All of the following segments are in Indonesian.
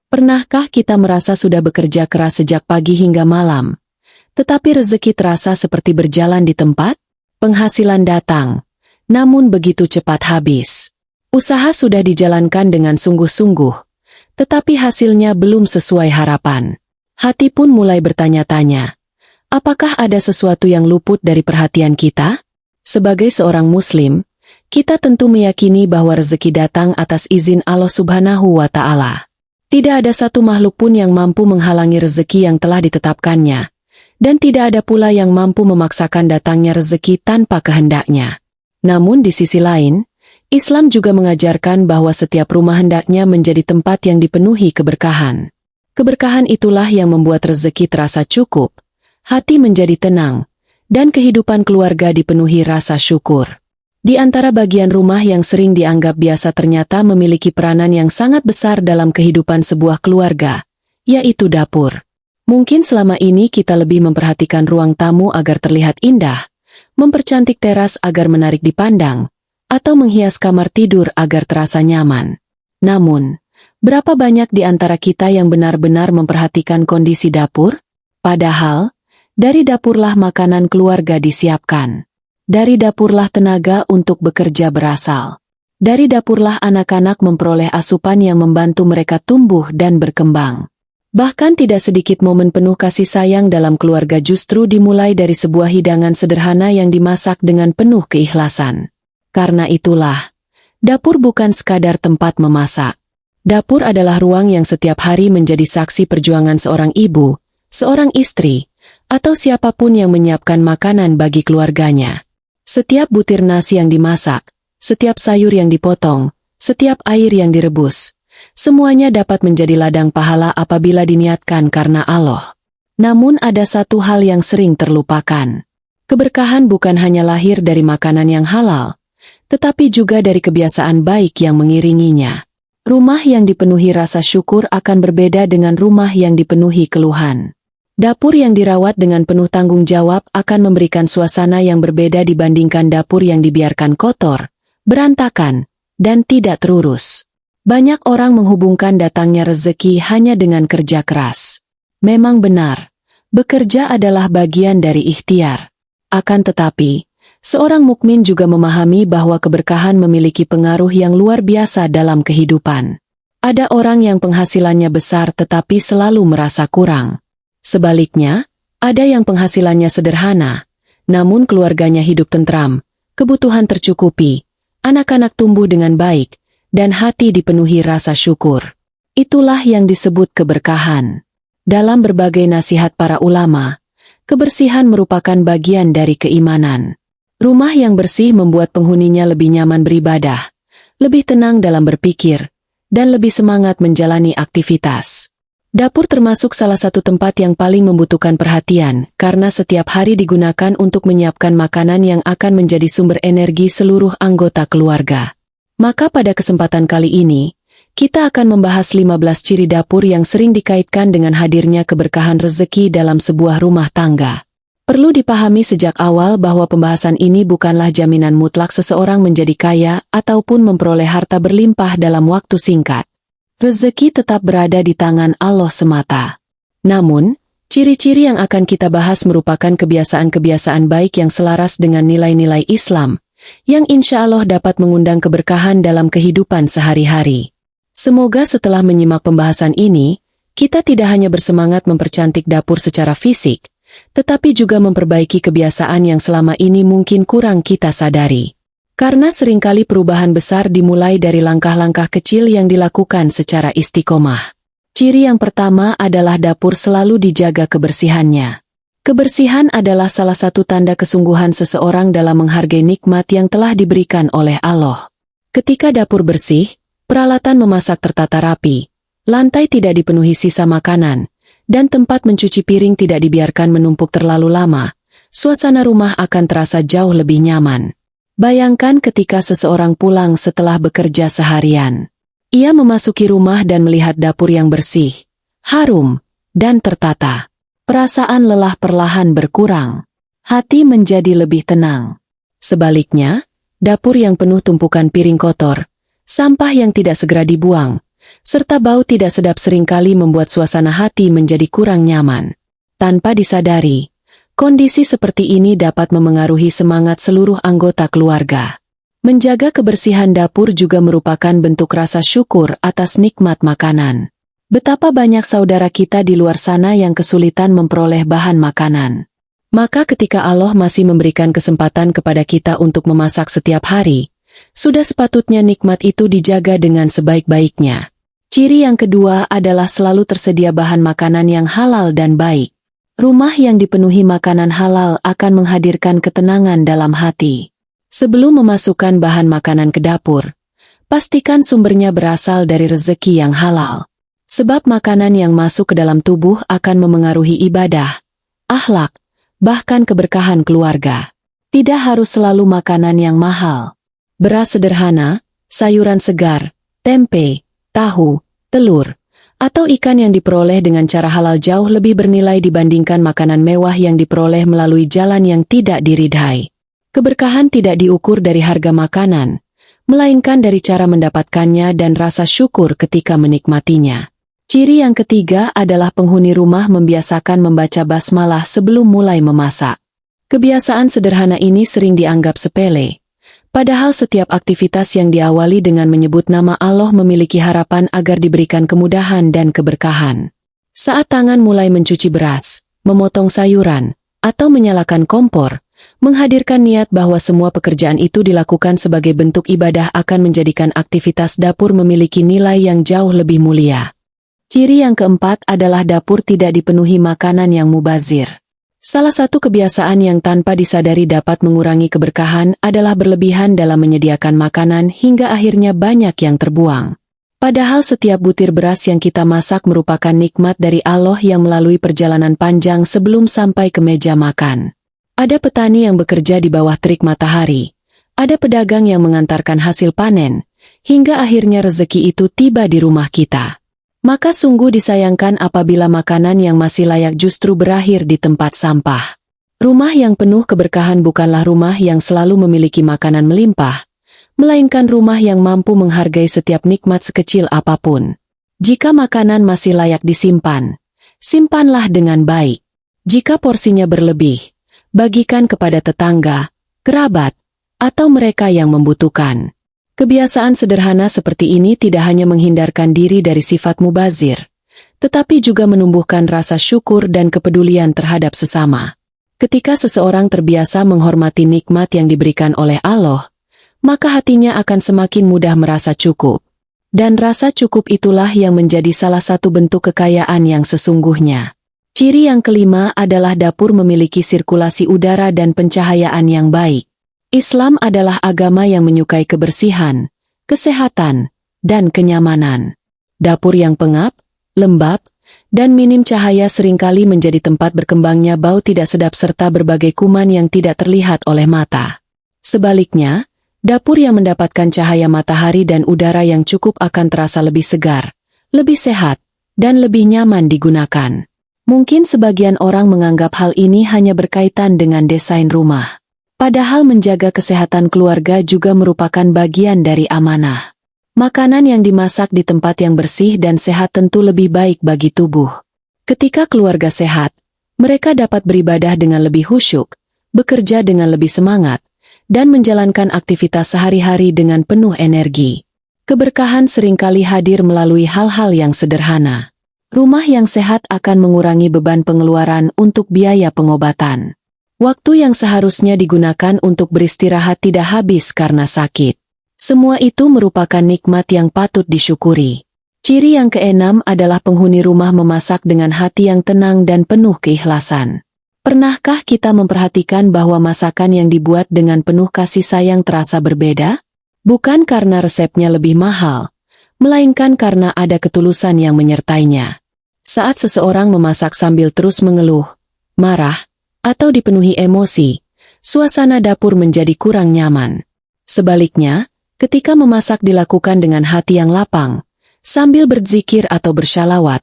Pernahkah kita merasa sudah bekerja keras sejak pagi hingga malam, tetapi rezeki terasa seperti berjalan di tempat? Penghasilan datang, namun begitu cepat habis. Usaha sudah dijalankan dengan sungguh-sungguh, tetapi hasilnya belum sesuai harapan. Hati pun mulai bertanya-tanya, apakah ada sesuatu yang luput dari perhatian kita? Sebagai seorang Muslim, kita tentu meyakini bahwa rezeki datang atas izin Allah Subhanahu wa Ta'ala. Tidak ada satu makhluk pun yang mampu menghalangi rezeki yang telah ditetapkannya, dan tidak ada pula yang mampu memaksakan datangnya rezeki tanpa kehendaknya. Namun di sisi lain, Islam juga mengajarkan bahwa setiap rumah hendaknya menjadi tempat yang dipenuhi keberkahan. Keberkahan itulah yang membuat rezeki terasa cukup, hati menjadi tenang, dan kehidupan keluarga dipenuhi rasa syukur. Di antara bagian rumah yang sering dianggap biasa ternyata memiliki peranan yang sangat besar dalam kehidupan sebuah keluarga, yaitu dapur. Mungkin selama ini kita lebih memperhatikan ruang tamu agar terlihat indah, mempercantik teras agar menarik dipandang, atau menghias kamar tidur agar terasa nyaman. Namun, berapa banyak di antara kita yang benar-benar memperhatikan kondisi dapur? Padahal, dari dapurlah makanan keluarga disiapkan. Dari dapurlah tenaga untuk bekerja berasal. Dari dapurlah anak-anak memperoleh asupan yang membantu mereka tumbuh dan berkembang. Bahkan tidak sedikit momen penuh kasih sayang dalam keluarga justru dimulai dari sebuah hidangan sederhana yang dimasak dengan penuh keikhlasan. Karena itulah, dapur bukan sekadar tempat memasak. Dapur adalah ruang yang setiap hari menjadi saksi perjuangan seorang ibu, seorang istri, atau siapapun yang menyiapkan makanan bagi keluarganya. Setiap butir nasi yang dimasak, setiap sayur yang dipotong, setiap air yang direbus, semuanya dapat menjadi ladang pahala apabila diniatkan karena Allah. Namun ada satu hal yang sering terlupakan. Keberkahan bukan hanya lahir dari makanan yang halal, tetapi juga dari kebiasaan baik yang mengiringinya. Rumah yang dipenuhi rasa syukur akan berbeda dengan rumah yang dipenuhi keluhan. Dapur yang dirawat dengan penuh tanggung jawab akan memberikan suasana yang berbeda dibandingkan dapur yang dibiarkan kotor, berantakan, dan tidak terurus. Banyak orang menghubungkan datangnya rezeki hanya dengan kerja keras. Memang benar, bekerja adalah bagian dari ikhtiar. Akan tetapi, seorang mukmin juga memahami bahwa keberkahan memiliki pengaruh yang luar biasa dalam kehidupan. Ada orang yang penghasilannya besar tetapi selalu merasa kurang. Sebaliknya, ada yang penghasilannya sederhana, namun keluarganya hidup tentram, kebutuhan tercukupi, anak-anak tumbuh dengan baik, dan hati dipenuhi rasa syukur. Itulah yang disebut keberkahan. Dalam berbagai nasihat para ulama, kebersihan merupakan bagian dari keimanan. Rumah yang bersih membuat penghuninya lebih nyaman beribadah, lebih tenang dalam berpikir, dan lebih semangat menjalani aktivitas. Dapur termasuk salah satu tempat yang paling membutuhkan perhatian, karena setiap hari digunakan untuk menyiapkan makanan yang akan menjadi sumber energi seluruh anggota keluarga. Maka pada kesempatan kali ini, kita akan membahas 15 ciri dapur yang sering dikaitkan dengan hadirnya keberkahan rezeki dalam sebuah rumah tangga. Perlu dipahami sejak awal bahwa pembahasan ini bukanlah jaminan mutlak seseorang menjadi kaya ataupun memperoleh harta berlimpah dalam waktu singkat. Rezeki tetap berada di tangan Allah semata. Namun, ciri-ciri yang akan kita bahas merupakan kebiasaan-kebiasaan baik yang selaras dengan nilai-nilai Islam, yang insya Allah dapat mengundang keberkahan dalam kehidupan sehari-hari. Semoga setelah menyimak pembahasan ini, kita tidak hanya bersemangat mempercantik dapur secara fisik, tetapi juga memperbaiki kebiasaan yang selama ini mungkin kurang kita sadari. Karena seringkali perubahan besar dimulai dari langkah-langkah kecil yang dilakukan secara istiqomah. Ciri yang pertama adalah dapur selalu dijaga kebersihannya. Kebersihan adalah salah satu tanda kesungguhan seseorang dalam menghargai nikmat yang telah diberikan oleh Allah. Ketika dapur bersih, peralatan memasak tertata rapi, lantai tidak dipenuhi sisa makanan, dan tempat mencuci piring tidak dibiarkan menumpuk terlalu lama, suasana rumah akan terasa jauh lebih nyaman. Bayangkan ketika seseorang pulang setelah bekerja seharian. Ia memasuki rumah dan melihat dapur yang bersih, harum, dan tertata. Perasaan lelah perlahan berkurang. Hati menjadi lebih tenang. Sebaliknya, dapur yang penuh tumpukan piring kotor, sampah yang tidak segera dibuang, serta bau tidak sedap seringkali membuat suasana hati menjadi kurang nyaman. Tanpa disadari, kondisi seperti ini dapat memengaruhi semangat seluruh anggota keluarga. Menjaga kebersihan dapur juga merupakan bentuk rasa syukur atas nikmat makanan. Betapa banyak saudara kita di luar sana yang kesulitan memperoleh bahan makanan. Maka ketika Allah masih memberikan kesempatan kepada kita untuk memasak setiap hari, sudah sepatutnya nikmat itu dijaga dengan sebaik-baiknya. Ciri yang kedua adalah selalu tersedia bahan makanan yang halal dan baik. Rumah yang dipenuhi makanan halal akan menghadirkan ketenangan dalam hati. Sebelum memasukkan bahan makanan ke dapur, pastikan sumbernya berasal dari rezeki yang halal. Sebab makanan yang masuk ke dalam tubuh akan memengaruhi ibadah, akhlak, bahkan keberkahan keluarga. Tidak harus selalu makanan yang mahal. Beras sederhana, sayuran segar, tempe, tahu, telur, atau ikan yang diperoleh dengan cara halal jauh lebih bernilai dibandingkan makanan mewah yang diperoleh melalui jalan yang tidak diridhai. Keberkahan tidak diukur dari harga makanan, melainkan dari cara mendapatkannya dan rasa syukur ketika menikmatinya. Ciri yang ketiga adalah penghuni rumah membiasakan membaca basmalah sebelum mulai memasak. Kebiasaan sederhana ini sering dianggap sepele, padahal setiap aktivitas yang diawali dengan menyebut nama Allah memiliki harapan agar diberikan kemudahan dan keberkahan. Saat tangan mulai mencuci beras, memotong sayuran, atau menyalakan kompor, menghadirkan niat bahwa semua pekerjaan itu dilakukan sebagai bentuk ibadah akan menjadikan aktivitas dapur memiliki nilai yang jauh lebih mulia. Ciri yang keempat adalah dapur tidak dipenuhi makanan yang mubazir. Salah satu kebiasaan yang tanpa disadari dapat mengurangi keberkahan adalah berlebihan dalam menyediakan makanan hingga akhirnya banyak yang terbuang. Padahal setiap butir beras yang kita masak merupakan nikmat dari Allah yang melalui perjalanan panjang sebelum sampai ke meja makan. Ada petani yang bekerja di bawah terik matahari, ada pedagang yang mengantarkan hasil panen, hingga akhirnya rezeki itu tiba di rumah kita. Maka sungguh disayangkan apabila makanan yang masih layak justru berakhir di tempat sampah. Rumah yang penuh keberkahan bukanlah rumah yang selalu memiliki makanan melimpah, melainkan rumah yang mampu menghargai setiap nikmat sekecil apapun. Jika makanan masih layak disimpan, simpanlah dengan baik. Jika porsinya berlebih, bagikan kepada tetangga, kerabat, atau mereka yang membutuhkan. Kebiasaan sederhana seperti ini tidak hanya menghindarkan diri dari sifat mubazir, tetapi juga menumbuhkan rasa syukur dan kepedulian terhadap sesama. Ketika seseorang terbiasa menghormati nikmat yang diberikan oleh Allah, maka hatinya akan semakin mudah merasa cukup. Dan rasa cukup itulah yang menjadi salah satu bentuk kekayaan yang sesungguhnya. Ciri yang kelima adalah dapur memiliki sirkulasi udara dan pencahayaan yang baik. Islam adalah agama yang menyukai kebersihan, kesehatan, dan kenyamanan. Dapur yang pengap, lembab, dan minim cahaya seringkali menjadi tempat berkembangnya bau tidak sedap serta berbagai kuman yang tidak terlihat oleh mata. Sebaliknya, dapur yang mendapatkan cahaya matahari dan udara yang cukup akan terasa lebih segar, lebih sehat, dan lebih nyaman digunakan. Mungkin sebagian orang menganggap hal ini hanya berkaitan dengan desain rumah. Padahal menjaga kesehatan keluarga juga merupakan bagian dari amanah. Makanan yang dimasak di tempat yang bersih dan sehat tentu lebih baik bagi tubuh. Ketika keluarga sehat, mereka dapat beribadah dengan lebih khusyuk, bekerja dengan lebih semangat, dan menjalankan aktivitas sehari-hari dengan penuh energi. Keberkahan seringkali hadir melalui hal-hal yang sederhana. Rumah yang sehat akan mengurangi beban pengeluaran untuk biaya pengobatan. Waktu yang seharusnya digunakan untuk beristirahat tidak habis karena sakit. Semua itu merupakan nikmat yang patut disyukuri. Ciri yang keenam adalah penghuni rumah memasak dengan hati yang tenang dan penuh keikhlasan. Pernahkah kita memperhatikan bahwa masakan yang dibuat dengan penuh kasih sayang terasa berbeda? Bukan karena resepnya lebih mahal, melainkan karena ada ketulusan yang menyertainya. Saat seseorang memasak sambil terus mengeluh, marah, atau dipenuhi emosi, suasana dapur menjadi kurang nyaman. Sebaliknya, ketika memasak dilakukan dengan hati yang lapang, sambil berzikir atau bersyalawat,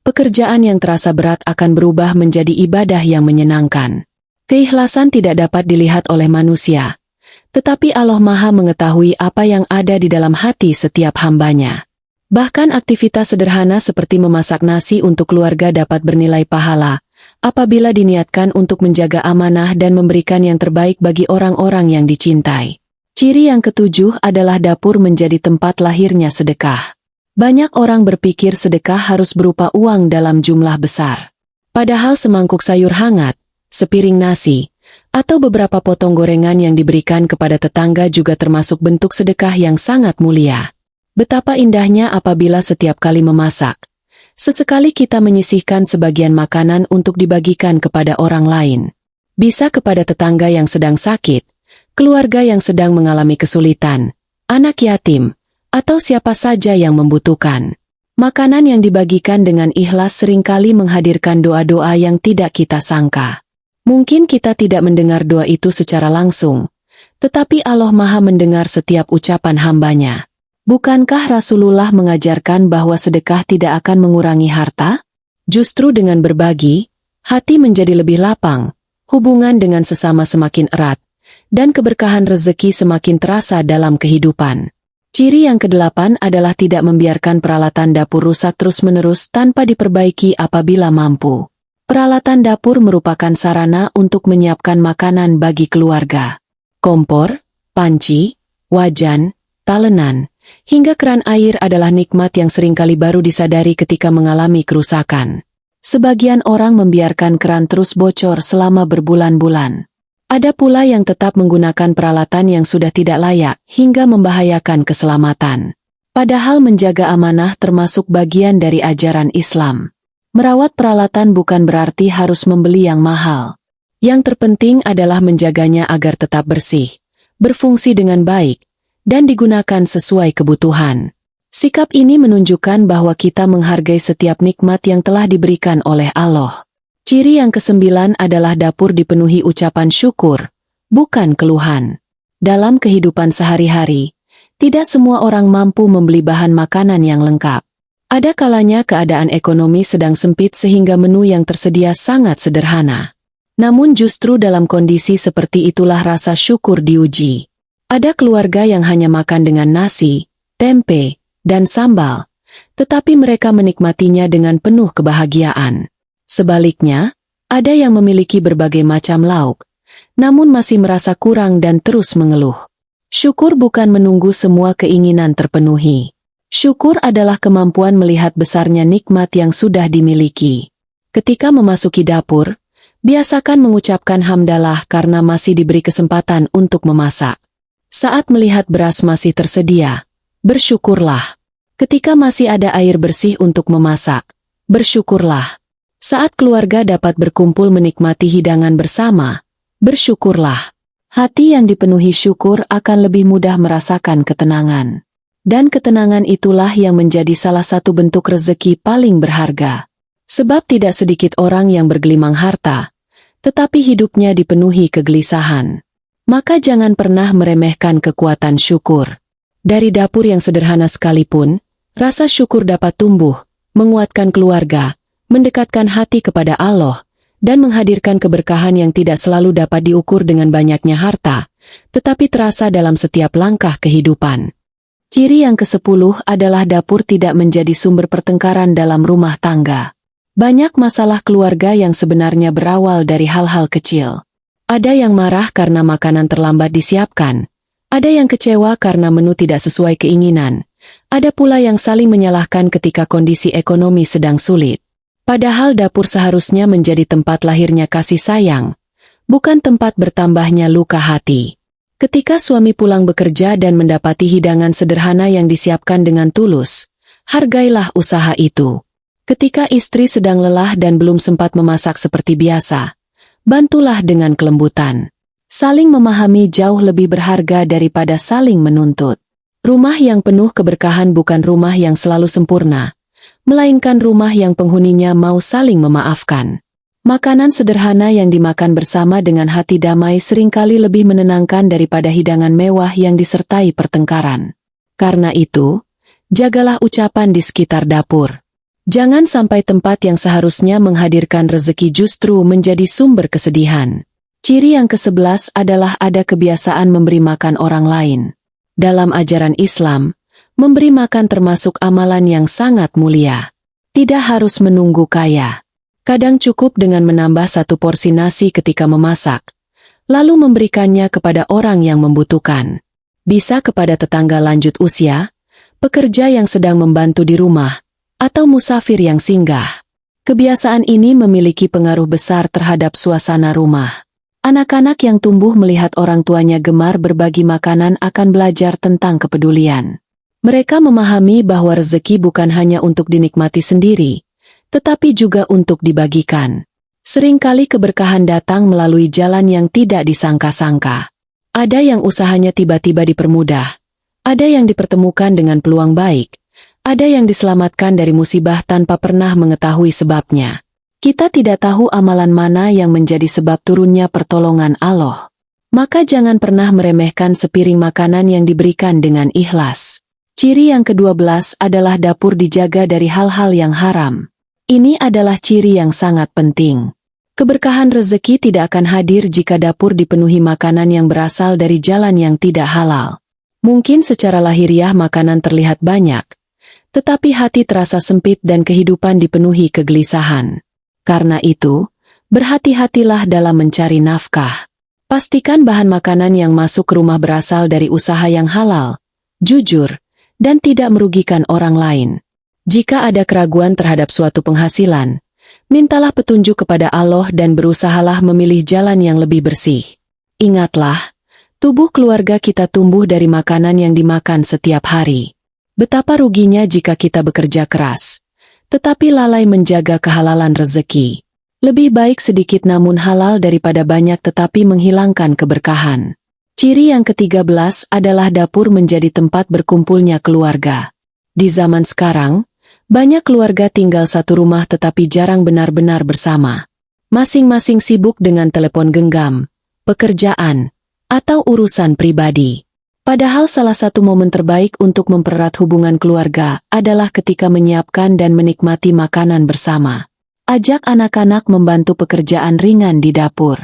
pekerjaan yang terasa berat akan berubah menjadi ibadah yang menyenangkan. Keikhlasan tidak dapat dilihat oleh manusia, Tetapi Allah Maha mengetahui apa yang ada di dalam hati setiap hambanya. Bahkan aktivitas sederhana seperti memasak nasi untuk keluarga dapat bernilai pahala, apabila diniatkan untuk menjaga amanah dan memberikan yang terbaik bagi orang-orang yang dicintai. Ciri yang ketujuh adalah dapur menjadi tempat lahirnya sedekah. Banyak orang berpikir sedekah harus berupa uang dalam jumlah besar. Padahal semangkuk sayur hangat, sepiring nasi, atau beberapa potong gorengan yang diberikan kepada tetangga juga termasuk bentuk sedekah yang sangat mulia. Betapa indahnya apabila setiap kali memasak, sesekali kita menyisihkan sebagian makanan untuk dibagikan kepada orang lain. Bisa kepada tetangga yang sedang sakit, keluarga yang sedang mengalami kesulitan, anak yatim, atau siapa saja yang membutuhkan. Makanan yang dibagikan dengan ikhlas seringkali menghadirkan doa-doa yang tidak kita sangka. Mungkin kita tidak mendengar doa itu secara langsung, tetapi Allah Maha mendengar setiap ucapan hambanya. Bukankah Rasulullah mengajarkan bahwa sedekah tidak akan mengurangi harta? Justru dengan berbagi, hati menjadi lebih lapang, hubungan dengan sesama semakin erat, dan keberkahan rezeki semakin terasa dalam kehidupan. Ciri yang kedelapan adalah tidak membiarkan peralatan dapur rusak terus-menerus tanpa diperbaiki apabila mampu. Peralatan dapur merupakan sarana untuk menyiapkan makanan bagi keluarga. Kompor, panci, wajan, talenan, hingga keran air adalah nikmat yang seringkali baru disadari ketika mengalami kerusakan. Sebagian orang membiarkan keran terus bocor selama berbulan-bulan. Ada pula yang tetap menggunakan peralatan yang sudah tidak layak hingga membahayakan keselamatan. Padahal menjaga amanah termasuk bagian dari ajaran Islam. Merawat peralatan bukan berarti harus membeli yang mahal. Yang terpenting adalah menjaganya agar tetap bersih, berfungsi dengan baik, dan digunakan sesuai kebutuhan. Sikap ini menunjukkan bahwa kita menghargai setiap nikmat yang telah diberikan oleh Allah. Ciri yang kesembilan adalah dapur dipenuhi ucapan syukur, bukan keluhan. Dalam kehidupan sehari-hari, tidak semua orang mampu membeli bahan makanan yang lengkap. Ada kalanya keadaan ekonomi sedang sempit sehingga menu yang tersedia sangat sederhana. Namun justru dalam kondisi seperti itulah rasa syukur diuji. Ada keluarga yang hanya makan dengan nasi, tempe, dan sambal, tetapi mereka menikmatinya dengan penuh kebahagiaan. Sebaliknya, ada yang memiliki berbagai macam lauk, namun masih merasa kurang dan terus mengeluh. Syukur bukan menunggu semua keinginan terpenuhi. Syukur adalah kemampuan melihat besarnya nikmat yang sudah dimiliki. Ketika memasuki dapur, biasakan mengucapkan hamdalah karena masih diberi kesempatan untuk memasak. Saat melihat beras masih tersedia, bersyukurlah. Ketika masih ada air bersih untuk memasak, bersyukurlah. Saat keluarga dapat berkumpul menikmati hidangan bersama, bersyukurlah. Hati yang dipenuhi syukur akan lebih mudah merasakan ketenangan. Dan ketenangan itulah yang menjadi salah satu bentuk rezeki paling berharga. Sebab tidak sedikit orang yang bergelimang harta, tetapi hidupnya dipenuhi kegelisahan. Maka jangan pernah meremehkan kekuatan syukur. Dari dapur yang sederhana sekalipun, rasa syukur dapat tumbuh, menguatkan keluarga, mendekatkan hati kepada Allah, dan menghadirkan keberkahan yang tidak selalu dapat diukur dengan banyaknya harta, tetapi terasa dalam setiap langkah kehidupan. Ciri yang ke-10 adalah dapur tidak menjadi sumber pertengkaran dalam rumah tangga. Banyak masalah keluarga yang sebenarnya berawal dari hal-hal kecil. Ada yang marah karena makanan terlambat disiapkan, ada yang kecewa karena menu tidak sesuai keinginan, ada pula yang saling menyalahkan ketika kondisi ekonomi sedang sulit. Padahal dapur seharusnya menjadi tempat lahirnya kasih sayang, bukan tempat bertambahnya luka hati. Ketika suami pulang bekerja dan mendapati hidangan sederhana yang disiapkan dengan tulus, hargailah usaha itu. Ketika istri sedang lelah dan belum sempat memasak seperti biasa, bantulah dengan kelembutan. Saling memahami jauh lebih berharga daripada saling menuntut. Rumah yang penuh keberkahan bukan rumah yang selalu sempurna, melainkan rumah yang penghuninya mau saling memaafkan. Makanan sederhana yang dimakan bersama dengan hati damai seringkali lebih menenangkan daripada hidangan mewah yang disertai pertengkaran. Karena itu, jagalah ucapan di sekitar dapur. Jangan sampai tempat yang seharusnya menghadirkan rezeki justru menjadi sumber kesedihan. Ciri yang ke-11 adalah ada kebiasaan memberi makan orang lain. Dalam ajaran Islam, memberi makan termasuk amalan yang sangat mulia. Tidak harus menunggu kaya. Kadang cukup dengan menambah satu porsi nasi ketika memasak, lalu memberikannya kepada orang yang membutuhkan. Bisa kepada tetangga lanjut usia, pekerja yang sedang membantu di rumah, atau musafir yang singgah. Kebiasaan ini memiliki pengaruh besar terhadap suasana rumah. Anak-anak yang tumbuh melihat orang tuanya gemar berbagi makanan akan belajar tentang kepedulian. Mereka memahami bahwa rezeki bukan hanya untuk dinikmati sendiri, tetapi juga untuk dibagikan. Seringkali keberkahan datang melalui jalan yang tidak disangka-sangka. Ada yang usahanya tiba-tiba dipermudah, ada yang dipertemukan dengan peluang baik, ada yang diselamatkan dari musibah tanpa pernah mengetahui sebabnya. Kita tidak tahu amalan mana yang menjadi sebab turunnya pertolongan Allah. Maka jangan pernah meremehkan sepiring makanan yang diberikan dengan ikhlas. Ciri yang ke-12 adalah dapur dijaga dari hal-hal yang haram. Ini adalah ciri yang sangat penting. Keberkahan rezeki tidak akan hadir jika dapur dipenuhi makanan yang berasal dari jalan yang tidak halal. Mungkin secara lahiriah makanan terlihat banyak, tetapi hati terasa sempit dan kehidupan dipenuhi kegelisahan. Karena itu, berhati-hatilah dalam mencari nafkah. Pastikan bahan makanan yang masuk ke rumah berasal dari usaha yang halal, jujur, dan tidak merugikan orang lain. Jika ada keraguan terhadap suatu penghasilan, mintalah petunjuk kepada Allah dan berusahalah memilih jalan yang lebih bersih. Ingatlah, tubuh keluarga kita tumbuh dari makanan yang dimakan setiap hari. Betapa ruginya jika kita bekerja keras, tetapi lalai menjaga kehalalan rezeki. Lebih baik sedikit namun halal daripada banyak tetapi menghilangkan keberkahan. Ciri yang ke-13 adalah dapur menjadi tempat berkumpulnya keluarga. Di zaman sekarang, banyak keluarga tinggal satu rumah tetapi jarang benar-benar bersama. Masing-masing sibuk dengan telepon genggam, pekerjaan, atau urusan pribadi. Padahal salah satu momen terbaik untuk mempererat hubungan keluarga adalah ketika menyiapkan dan menikmati makanan bersama. Ajak anak-anak membantu pekerjaan ringan di dapur.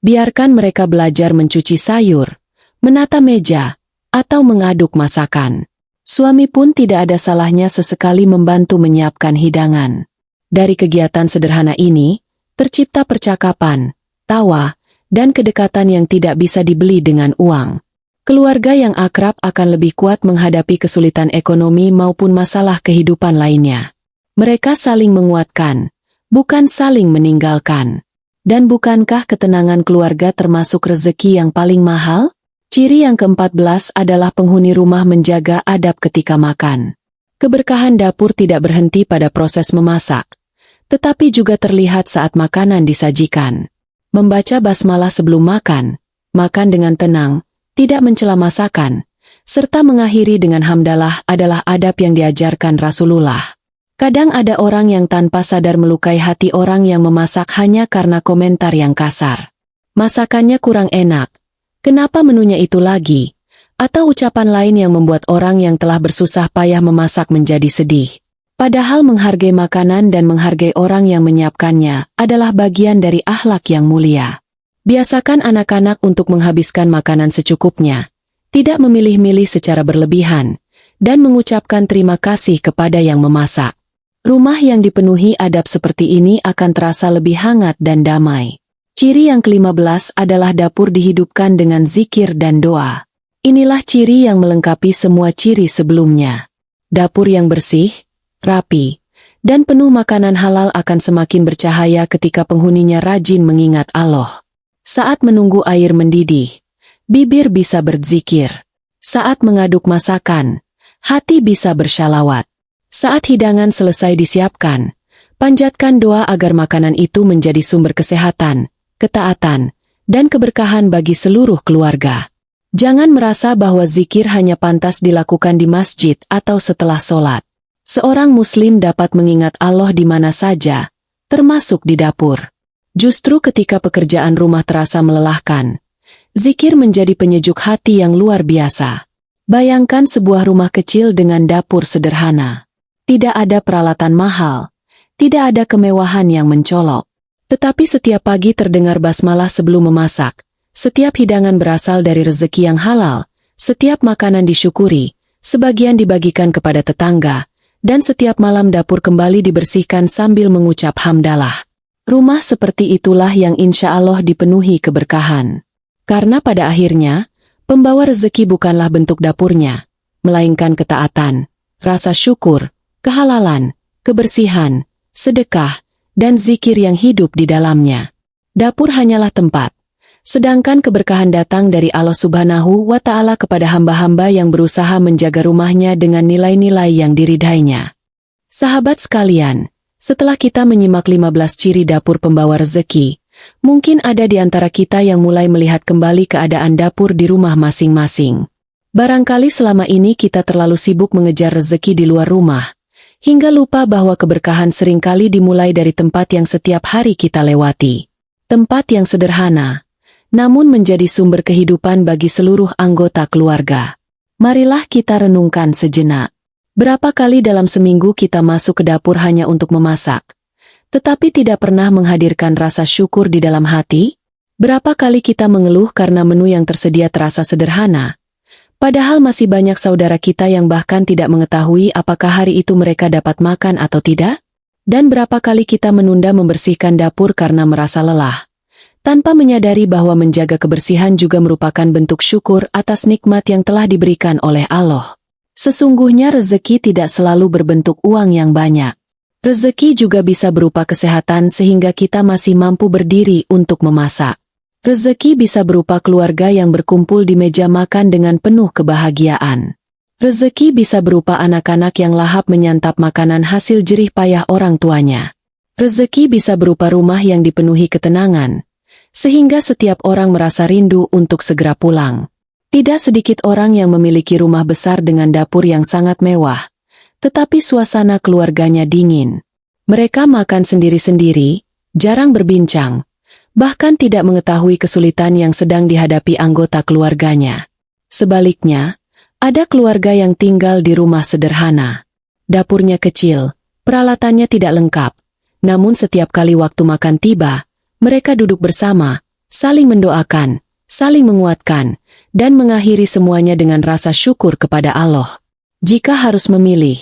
Biarkan mereka belajar mencuci sayur, menata meja, atau mengaduk masakan. Suami pun tidak ada salahnya sesekali membantu menyiapkan hidangan. Dari kegiatan sederhana ini, tercipta percakapan, tawa, dan kedekatan yang tidak bisa dibeli dengan uang. Keluarga yang akrab akan lebih kuat menghadapi kesulitan ekonomi maupun masalah kehidupan lainnya. Mereka saling menguatkan, bukan saling meninggalkan. Dan bukankah ketenangan keluarga termasuk rezeki yang paling mahal? Ciri yang ke-14 adalah penghuni rumah menjaga adab ketika makan. Keberkahan dapur tidak berhenti pada proses memasak, tetapi juga terlihat saat makanan disajikan. Membaca basmalah sebelum makan, makan dengan tenang, tidak mencela masakan, serta mengakhiri dengan hamdalah adalah adab yang diajarkan Rasulullah. Kadang ada orang yang tanpa sadar melukai hati orang yang memasak hanya karena komentar yang kasar. Masakannya kurang enak, kenapa menunya itu lagi? Atau ucapan lain yang membuat orang yang telah bersusah payah memasak menjadi sedih. Padahal menghargai makanan dan menghargai orang yang menyiapkannya adalah bagian dari akhlak yang mulia. Biasakan anak-anak untuk menghabiskan makanan secukupnya, tidak memilih-milih secara berlebihan, dan mengucapkan terima kasih kepada yang memasak. Rumah yang dipenuhi adab seperti ini akan terasa lebih hangat dan damai. Ciri yang ke-15 adalah dapur dihidupkan dengan zikir dan doa. Inilah ciri yang melengkapi semua ciri sebelumnya. Dapur yang bersih, rapi, dan penuh makanan halal akan semakin bercahaya ketika penghuninya rajin mengingat Allah. Saat menunggu air mendidih, bibir bisa berzikir. Saat mengaduk masakan, hati bisa bersyalawat. Saat hidangan selesai disiapkan, panjatkan doa agar makanan itu menjadi sumber kesehatan, ketaatan, dan keberkahan bagi seluruh keluarga. Jangan merasa bahwa zikir hanya pantas dilakukan di masjid atau setelah sholat. Seorang muslim dapat mengingat Allah di mana saja, termasuk di dapur. Justru ketika pekerjaan rumah terasa melelahkan, zikir menjadi penyejuk hati yang luar biasa. Bayangkan sebuah rumah kecil dengan dapur sederhana. Tidak ada peralatan mahal, tidak ada kemewahan yang mencolok. Tetapi setiap pagi terdengar basmalah sebelum memasak, setiap hidangan berasal dari rezeki yang halal, setiap makanan disyukuri, sebagian dibagikan kepada tetangga, dan setiap malam dapur kembali dibersihkan sambil mengucap hamdalah. Rumah seperti itulah yang insya Allah dipenuhi keberkahan. Karena pada akhirnya, pembawa rezeki bukanlah bentuk dapurnya, melainkan ketaatan, rasa syukur, kehalalan, kebersihan, sedekah, dan zikir yang hidup di dalamnya. Dapur hanyalah tempat, sedangkan keberkahan datang dari Allah Subhanahu wa Ta'ala kepada hamba-hamba yang berusaha menjaga rumahnya dengan nilai-nilai yang diridhainya. Sahabat sekalian, setelah kita menyimak 15 ciri dapur pembawa rezeki, mungkin ada di antara kita yang mulai melihat kembali keadaan dapur di rumah masing-masing. Barangkali selama ini kita terlalu sibuk mengejar rezeki di luar rumah, hingga lupa bahwa keberkahan seringkali dimulai dari tempat yang setiap hari kita lewati. Tempat yang sederhana, namun menjadi sumber kehidupan bagi seluruh anggota keluarga. Marilah kita renungkan sejenak. Berapa kali dalam seminggu kita masuk ke dapur hanya untuk memasak, tetapi tidak pernah menghadirkan rasa syukur di dalam hati? Berapa kali kita mengeluh karena menu yang tersedia terasa sederhana, padahal masih banyak saudara kita yang bahkan tidak mengetahui apakah hari itu mereka dapat makan atau tidak? Dan berapa kali kita menunda membersihkan dapur karena merasa lelah, tanpa menyadari bahwa menjaga kebersihan juga merupakan bentuk syukur atas nikmat yang telah diberikan oleh Allah. Sesungguhnya rezeki tidak selalu berbentuk uang yang banyak. Rezeki juga bisa berupa kesehatan sehingga kita masih mampu berdiri untuk memasak. Rezeki bisa berupa keluarga yang berkumpul di meja makan dengan penuh kebahagiaan. Rezeki bisa berupa anak-anak yang lahap menyantap makanan hasil jerih payah orang tuanya. Rezeki bisa berupa rumah yang dipenuhi ketenangan, sehingga setiap orang merasa rindu untuk segera pulang. Tidak sedikit orang yang memiliki rumah besar dengan dapur yang sangat mewah, tetapi suasana keluarganya dingin. Mereka makan sendiri-sendiri, jarang berbincang, bahkan tidak mengetahui kesulitan yang sedang dihadapi anggota keluarganya. Sebaliknya, ada keluarga yang tinggal di rumah sederhana. Dapurnya kecil, peralatannya tidak lengkap, namun setiap kali waktu makan tiba, mereka duduk bersama, saling mendoakan, saling menguatkan, dan mengakhiri semuanya dengan rasa syukur kepada Allah. Jika harus memilih,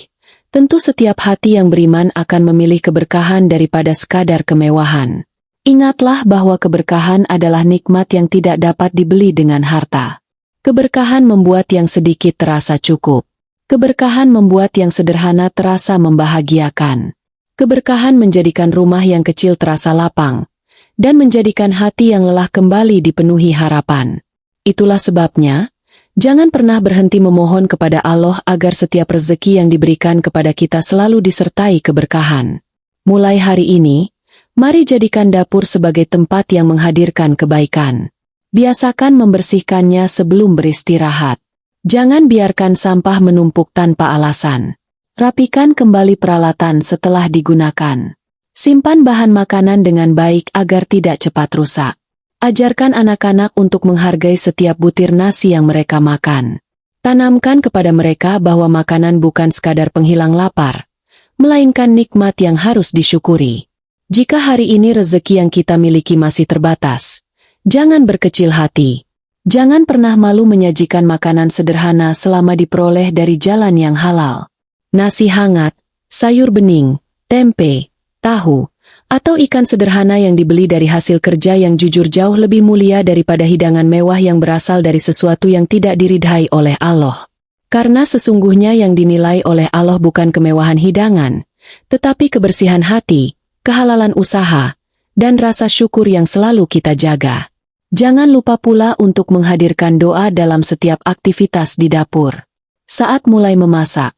tentu setiap hati yang beriman akan memilih keberkahan daripada sekadar kemewahan. Ingatlah bahwa keberkahan adalah nikmat yang tidak dapat dibeli dengan harta. Keberkahan membuat yang sedikit terasa cukup. Keberkahan membuat yang sederhana terasa membahagiakan. Keberkahan menjadikan rumah yang kecil terasa lapang, dan menjadikan hati yang lelah kembali dipenuhi harapan. Itulah sebabnya, jangan pernah berhenti memohon kepada Allah agar setiap rezeki yang diberikan kepada kita selalu disertai keberkahan. Mulai hari ini, mari jadikan dapur sebagai tempat yang menghadirkan kebaikan. Biasakan membersihkannya sebelum beristirahat. Jangan biarkan sampah menumpuk tanpa alasan. Rapikan kembali peralatan setelah digunakan. Simpan bahan makanan dengan baik agar tidak cepat rusak. Ajarkan anak-anak untuk menghargai setiap butir nasi yang mereka makan. Tanamkan kepada mereka bahwa makanan bukan sekadar penghilang lapar, melainkan nikmat yang harus disyukuri. Jika hari ini rezeki yang kita miliki masih terbatas, jangan berkecil hati. Jangan pernah malu menyajikan makanan sederhana selama diperoleh dari jalan yang halal. Nasi hangat, sayur bening, tempe, tahu, atau ikan sederhana yang dibeli dari hasil kerja yang jujur jauh lebih mulia daripada hidangan mewah yang berasal dari sesuatu yang tidak diridhai oleh Allah. Karena sesungguhnya yang dinilai oleh Allah bukan kemewahan hidangan, tetapi kebersihan hati, kehalalan usaha, dan rasa syukur yang selalu kita jaga. Jangan lupa pula untuk menghadirkan doa dalam setiap aktivitas di dapur. Saat mulai memasak,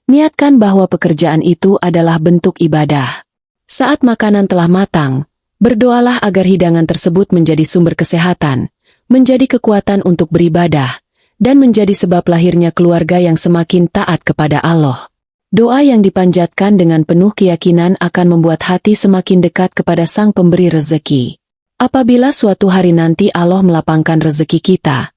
niatkan bahwa pekerjaan itu adalah bentuk ibadah. Saat makanan telah matang, berdoalah agar hidangan tersebut menjadi sumber kesehatan, menjadi kekuatan untuk beribadah, dan menjadi sebab lahirnya keluarga yang semakin taat kepada Allah. Doa yang dipanjatkan dengan penuh keyakinan akan membuat hati semakin dekat kepada Sang Pemberi rezeki. Apabila suatu hari nanti Allah melapangkan rezeki kita,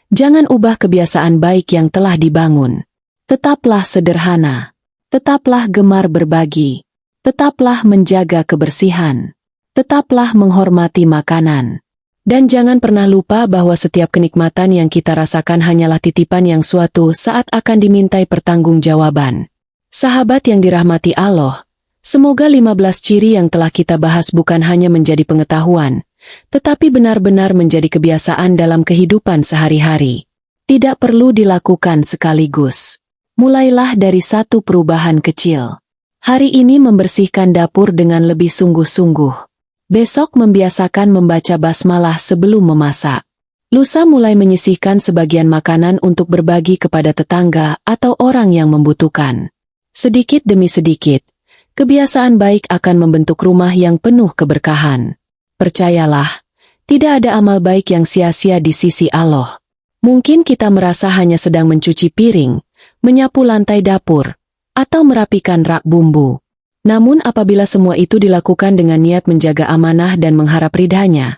jangan ubah kebiasaan baik yang telah dibangun. Tetaplah sederhana. Tetaplah gemar berbagi. Tetaplah menjaga kebersihan. Tetaplah menghormati makanan. Dan jangan pernah lupa bahwa setiap kenikmatan yang kita rasakan hanyalah titipan yang suatu saat akan dimintai pertanggungjawaban. Sahabat yang dirahmati Allah, semoga 15 ciri yang telah kita bahas bukan hanya menjadi pengetahuan, tetapi benar-benar menjadi kebiasaan dalam kehidupan sehari-hari. Tidak perlu dilakukan sekaligus. Mulailah dari satu perubahan kecil. Hari ini membersihkan dapur dengan lebih sungguh-sungguh. Besok membiasakan membaca basmalah sebelum memasak. Lusa mulai menyisihkan sebagian makanan untuk berbagi kepada tetangga atau orang yang membutuhkan. Sedikit demi sedikit, kebiasaan baik akan membentuk rumah yang penuh keberkahan. Percayalah, tidak ada amal baik yang sia-sia di sisi Allah. Mungkin kita merasa hanya sedang mencuci piring, menyapu lantai dapur, atau merapikan rak bumbu. Namun apabila semua itu dilakukan dengan niat menjaga amanah dan mengharap ridhanya,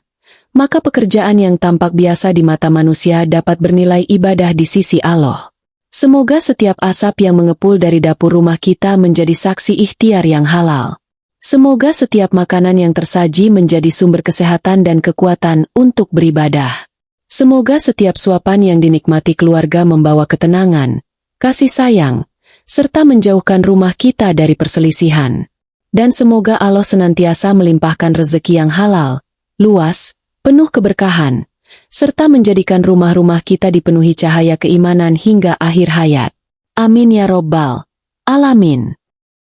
maka pekerjaan yang tampak biasa di mata manusia dapat bernilai ibadah di sisi Allah. Semoga setiap asap yang mengepul dari dapur rumah kita menjadi saksi ikhtiar yang halal. Semoga setiap makanan yang tersaji menjadi sumber kesehatan dan kekuatan untuk beribadah. Semoga setiap suapan yang dinikmati keluarga membawa ketenangan, kasih sayang, serta menjauhkan rumah kita dari perselisihan. Dan semoga Allah senantiasa melimpahkan rezeki yang halal, luas, penuh keberkahan, serta menjadikan rumah-rumah kita dipenuhi cahaya keimanan hingga akhir hayat. Amin ya Rabbal Alamin.